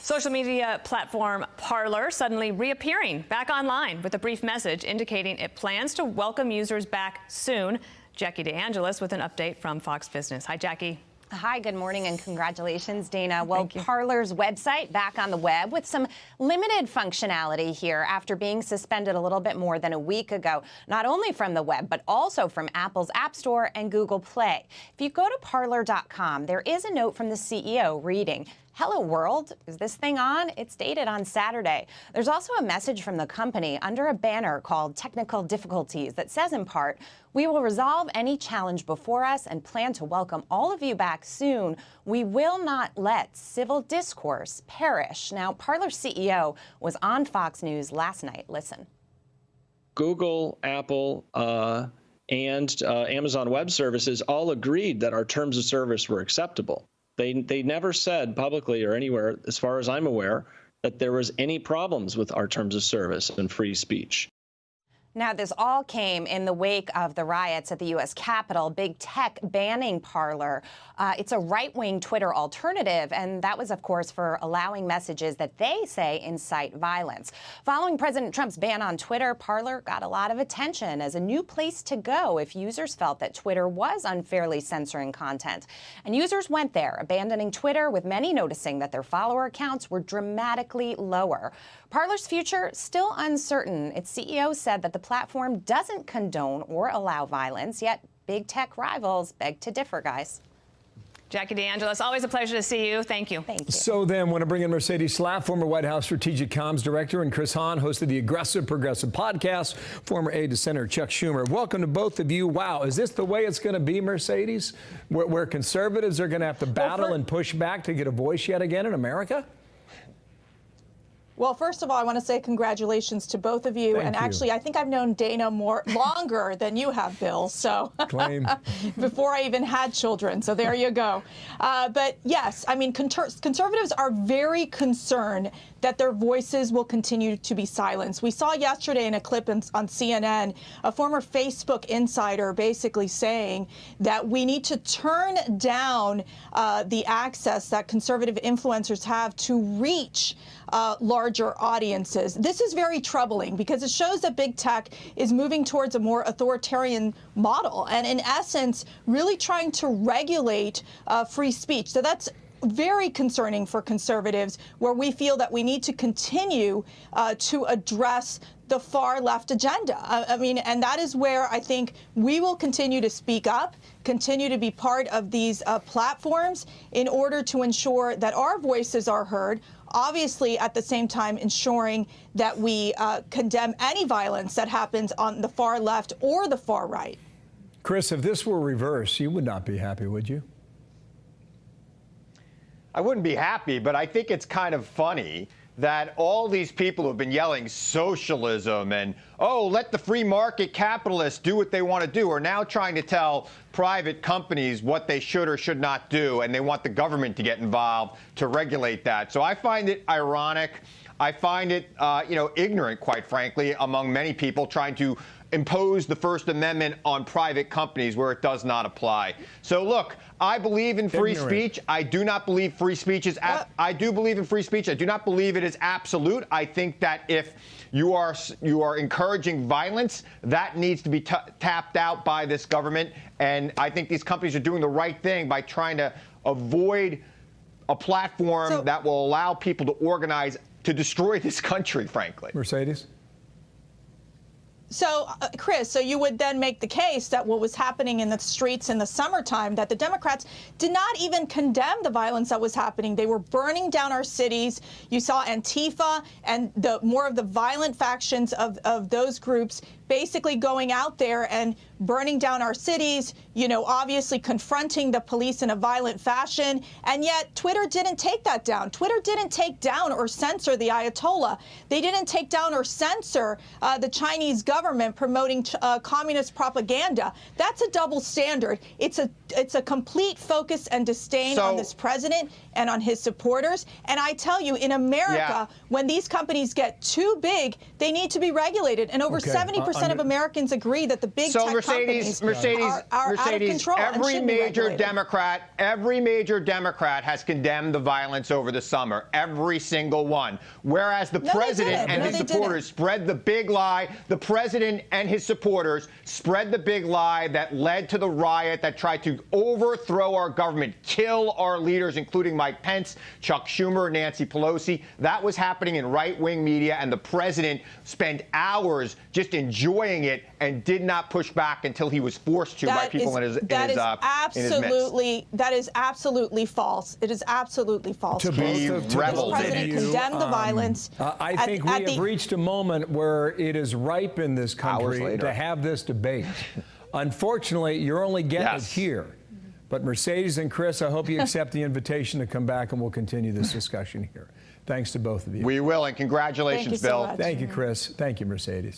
Social media platform Parler suddenly reappearing back online with a brief message indicating it plans to welcome users back soon. Jackie DeAngelis with an update from Fox Business. Hi, Jackie. Hi, good morning, and congratulations, Dana. Well, Parler's website back on the web with some limited functionality here after being suspended a little bit more than a week ago, not only from the web, but also from Apple's App Store and Google Play. If you go to parler.com, there is a note from the CEO reading, "Hello world, is this thing on?" It's dated on Saturday. There's also a message from the company under a banner called Technical Difficulties that says in part, "We will resolve any challenge before us and plan to welcome all of you back soon. We will not let civil discourse perish." Now, Parler's CEO was on Fox News last night. Listen. Google, Apple, and Amazon Web Services all agreed that our terms of service were acceptable. They never said publicly or anywhere, as far as I'm aware, that there was any problems with our terms of service and free speech. Now, this all came in the wake of the riots at the U.S. Capitol, big tech banning Parler. It's a right-wing Twitter alternative, and that was, of course, for allowing messages that they say incite violence. Following President Trump's ban on Twitter, Parler got a lot of attention as a new place to go if users felt that Twitter was unfairly censoring content. And users went there, abandoning Twitter, with many noticing that their follower counts were dramatically lower. Parler's future still uncertain. Its CEO said that the platform doesn't condone or allow violence, yet big tech rivals beg to differ, guys. Jackie DeAngelis, always a pleasure to see you. Thank you. Thank you. So then, want to bring in Mercedes Slapp, former White House Strategic Comms Director, and Chris Hahn, host of the Aggressive Progressive podcast, former aide to Senator Chuck Schumer. Welcome to both of you. Wow, is this the way it's going to be, Mercedes? Where conservatives are going to have to battle and push back to get a voice yet again in America? Well, first of all, I want to say congratulations to both of you. Thank you. Actually, I think I've known Dana longer than you have, Bill. So Claim. Before I even had children. So there you go. But yes, I mean, conservatives are very concerned that their voices will continue to be silenced. We saw yesterday in a clip on CNN, a former Facebook insider basically saying that we need to turn down the access that conservative influencers have to reach larger audiences. This is very troubling because it shows that big tech is moving towards a more authoritarian model and, in essence, really trying to regulate free speech. So that's very concerning for conservatives, where we feel that we need to continue to address the far left agenda. I mean, and that is where I think we will continue to speak up, continue to be part of these platforms in order to ensure that our voices are heard. Obviously, at the same time, ensuring that we condemn any violence that happens on the far left or the far right. Chris, if this were reversed, you would not be happy, would you? I wouldn't be happy, but I think it's kind of funny that all these people who've been yelling socialism and, oh, let the free market capitalists do what they want to do, are now trying to tell private companies what they should or should not do, and they want the government to get involved to regulate that. So I find it ironic. I find it, ignorant, quite frankly, among many people trying to impose the First Amendment on private companies where it does not apply. So look, I believe in free speech. I do not believe free speech is. I do believe in free speech. I do not believe it is absolute. I think that if you are encouraging violence, that needs to be tapped out by this government. And I think these companies are doing the right thing by trying to avoid a platform that will allow people to organize to destroy this country, frankly. Mercedes? So, Chris, so you would then make the case that what was happening in the streets in the summertime, that the Democrats did not even condemn the violence that was happening. They were burning down our cities. You saw Antifa and more of the violent factions of those groups basically going out there and burning down our cities, obviously confronting the police in a violent fashion. And yet Twitter didn't take that down. Twitter didn't take down or censor the Ayatollah. They didn't take down or censor the Chinese government promoting communist propaganda. That's a double standard. It's a it's a complete focus and disdain on this president and on his supporters. And I tell you, in America, when these companies get too big, they need to be regulated. And over 70% of Americans agree that the big tech companies are out of control. Every major Democrat has condemned the violence over the summer. Every single one. Whereas the president and his supporters spread the big lie. The president and his supporters spread the big lie that led to the riot that tried to overthrow our government, kill our leaders, including Mike Pence, Chuck Schumer, Nancy Pelosi. That was happening in right-wing media, and the president spent hours just enjoying it and did not push back until he was forced to by people in his midst. That is absolutely false. It is absolutely false. To both the president condemned the violence. I think we have reached a moment where it is ripe in this country to have this debate. Unfortunately, you're only getting it here. But Mercedes and Chris, I hope you accept the invitation to come back, and we'll continue this discussion here. Thanks to both of you. We will, and congratulations, Bill. Thank you, Chris. Thank you, Mercedes.